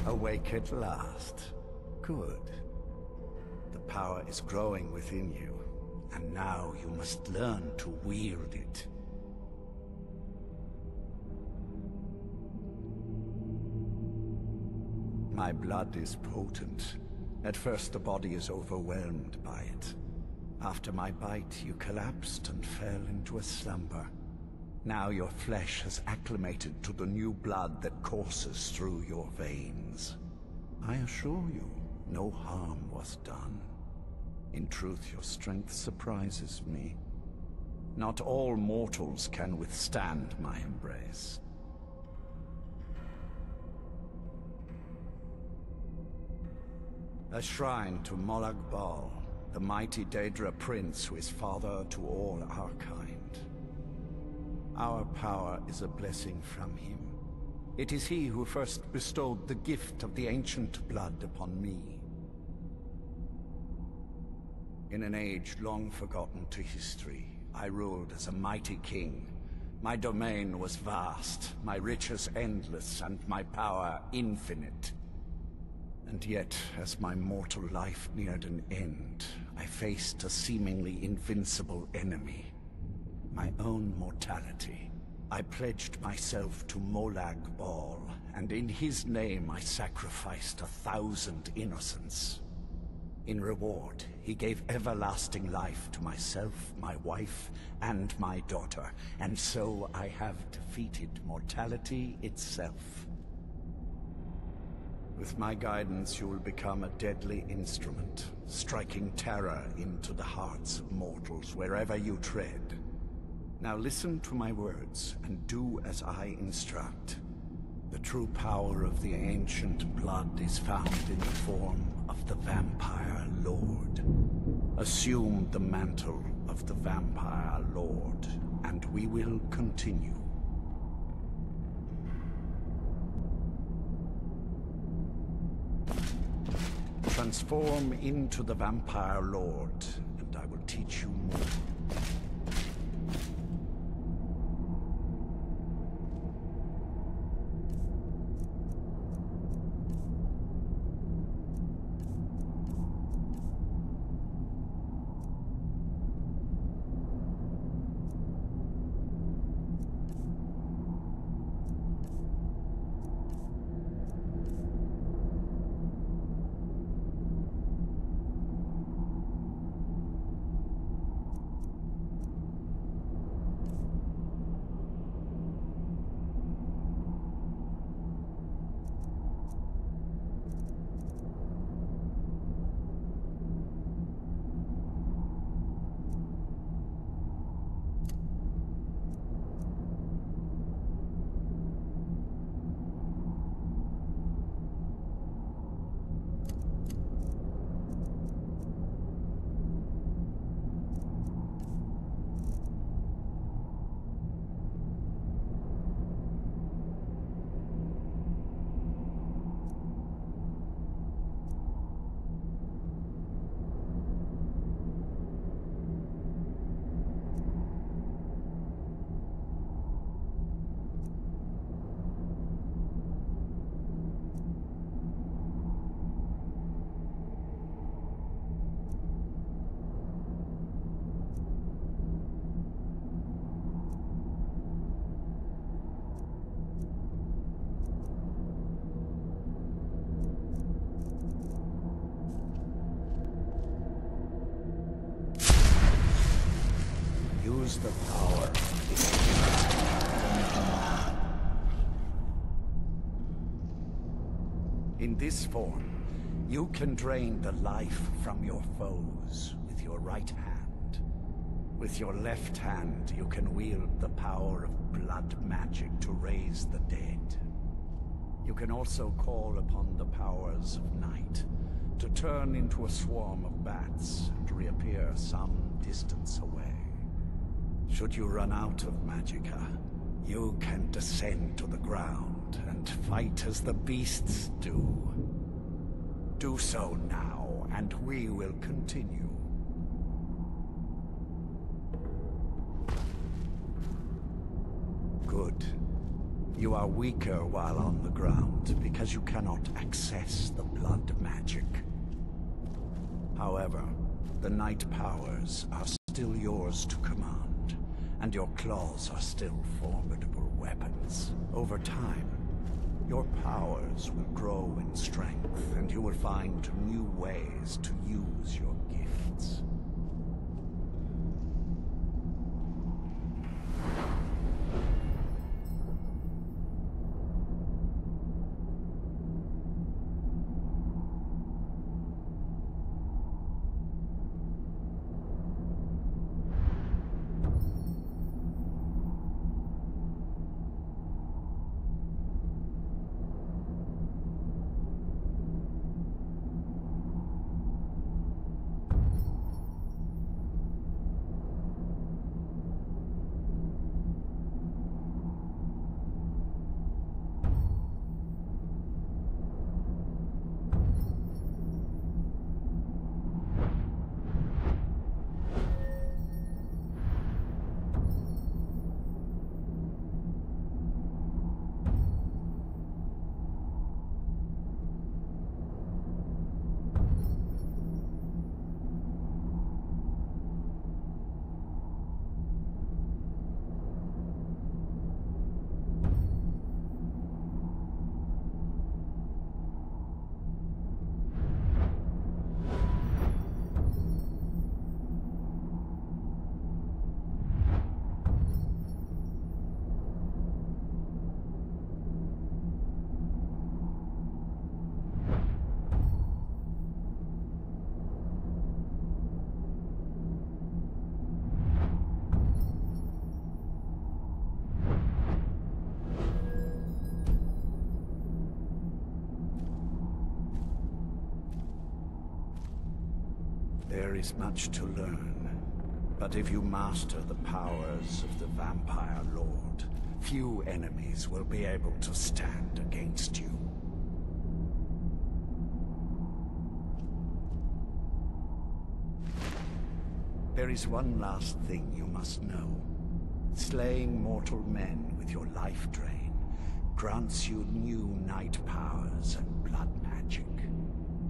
Awake at last. Good. The power is growing within you, and now you must learn to wield it. My blood is potent. At first the body is overwhelmed by it. After my bite, you collapsed and fell into a slumber. Now your flesh has acclimated to the new blood that courses through your veins. I assure you, no harm was done. In truth, your strength surprises me. Not all mortals can withstand my embrace. A shrine to Molag Bal, the mighty Daedra prince who is father to all our kind. Our power is a blessing from him. It is he who first bestowed the gift of the ancient blood upon me. In an age long forgotten to history, I ruled as a mighty king. My domain was vast, my riches endless, and my power infinite. And yet, as my mortal life neared an end, I faced a seemingly invincible enemy. My own mortality. I pledged myself to Molag Bal, and in his name I sacrificed 1,000 innocents. In reward, he gave everlasting life to myself, my wife, and my daughter, and so I have defeated mortality itself. With my guidance, you will become a deadly instrument, striking terror into the hearts of mortals wherever you tread. Now listen to my words, and do as I instruct. The true power of the ancient blood is found in the form of the Vampire Lord. Assume the mantle of the Vampire Lord, and we will continue. Transform into the Vampire Lord, and I will teach you more. Use the power. In this form, you can drain the life from your foes with your right hand. With your left hand, you can wield the power of blood magic to raise the dead. You can also call upon the powers of night to turn into a swarm of bats and reappear some distance away. Should you run out of magicka, you can descend to the ground and fight as the beasts do. Do so now, and we will continue. Good. You are weaker while on the ground because you cannot access the blood magic. However, the night powers are still yours to command, and your claws are still formidable weapons. Over time, your powers will grow in strength, and you will find new ways to use your gifts. There is much to learn, but if you master the powers of the Vampire Lord, few enemies will be able to stand against you. There is one last thing you must know. Slaying mortal men with your life drain grants you new night powers and blood magic.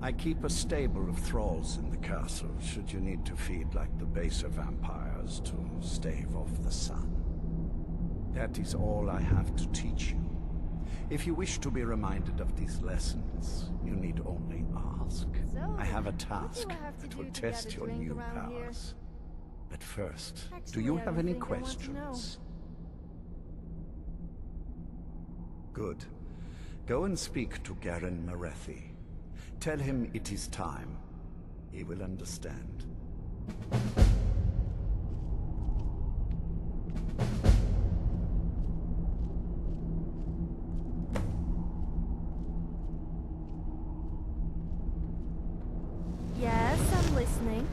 I keep a stable of thralls in the castle, should you need to feed like the baser vampires to stave off the sun. That is all I have to teach you. If you wish to be reminded of these lessons, you need only ask. So, I have a task have to that do will to test get a your drink new around here? powers. But first, do Actually, you have any everything I want to know. questions? Good. Go and speak to Garen Marethi. Tell him it is time. He will understand. Yes, I'm listening.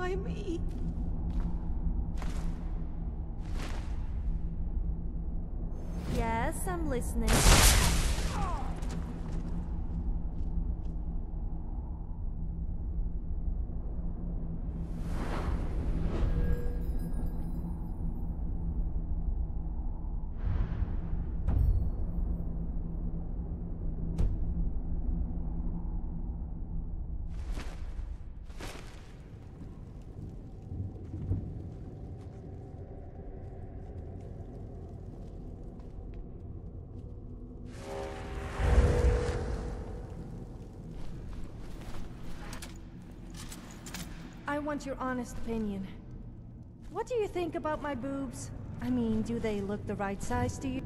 Why me? Yes, I'm listening. I want your honest opinion. What do you think about my boobs? I mean, do they look the right size to you?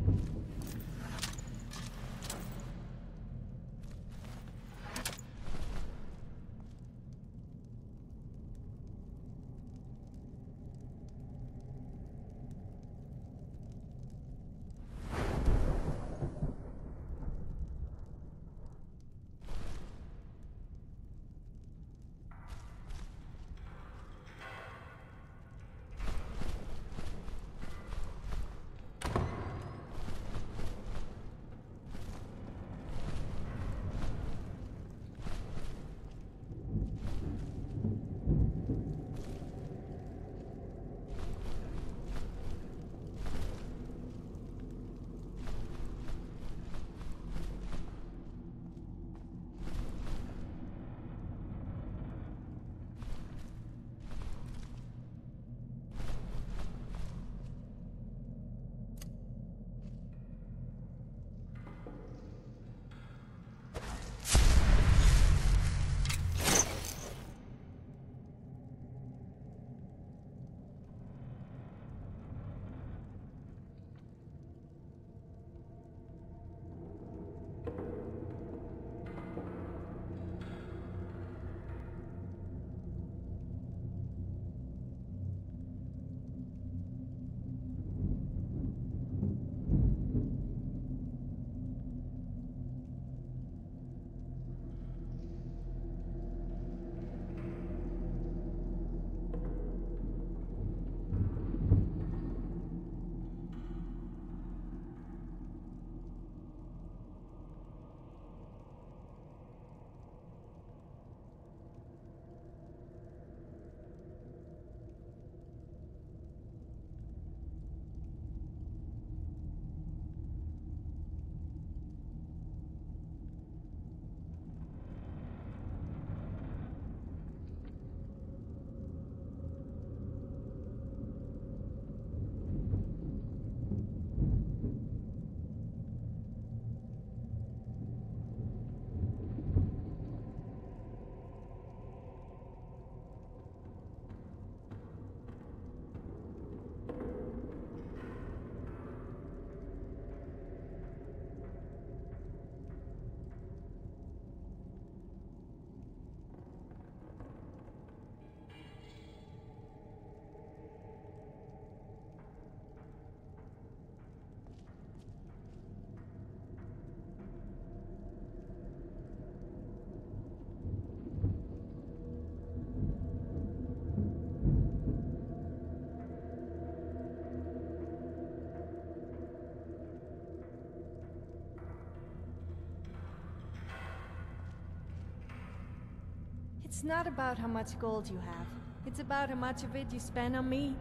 It's not about how much gold you have. It's about how much of it you spend on me.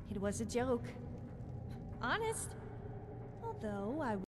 It was a joke. Honest. Although I